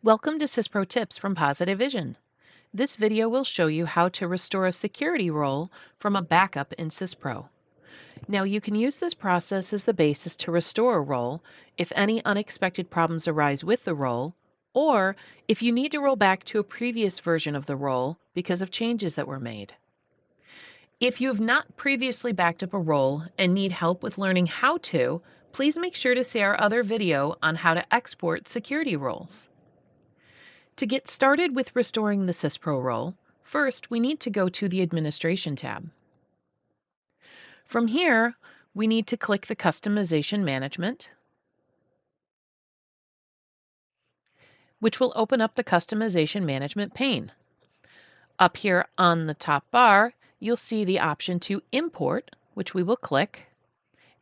Welcome to SYSPRO Tips from Positive Vision. This video will show you how to restore a security role from a backup in SYSPRO. Now you can use this process as the basis to restore a role if any unexpected problems arise with the role, or if you need to roll back to a previous version of the role because of changes that were made. If you have not previously backed up a role and need help with learning how to, please make sure to see our other video on how to export security roles. To get started with restoring the SYSPRO role, first we need to go to the Administration tab. From here, we need to click the Customization Management, which will open up the Customization Management pane. Up here on the top bar, you'll see the option to import, which we will click.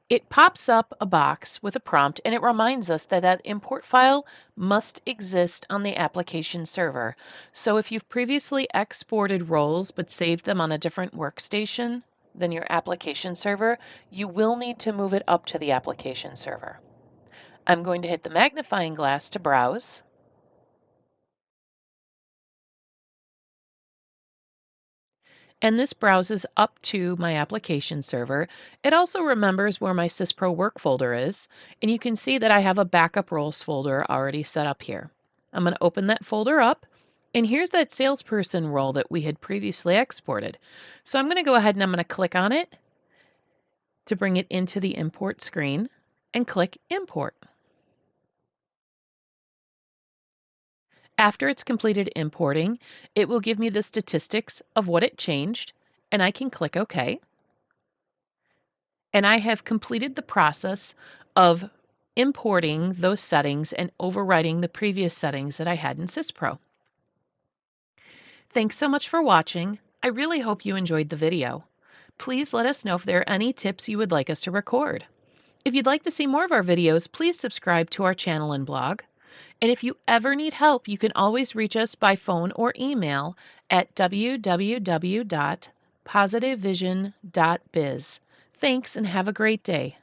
It pops up a box with a prompt and it reminds us that that import file must exist on the application server. So if you've previously exported roles but saved them on a different workstation than your application server, you will need to move it up to the application server. I'm going to hit the magnifying glass to browse. And this browses up to my application server. It also remembers where my SYSPRO work folder is, and you can see that I have a backup roles folder already set up here. I'm going to open that folder up, and here's that salesperson role that we had previously exported. So I'm going to go ahead and I'm going to click on it to bring it into the import screen and click Import. After it's completed importing, it will give me the statistics of what it changed, and I can click OK. And I have completed the process of importing those settings and overwriting the previous settings that I had in SYSPRO. Thanks so much for watching. I really hope you enjoyed the video. Please let us know if there are any tips you would like us to record. If you'd like to see more of our videos, please subscribe to our channel and blog. And if you ever need help, you can always reach us by phone or email at www.positivevision.biz. Thanks and have a great day.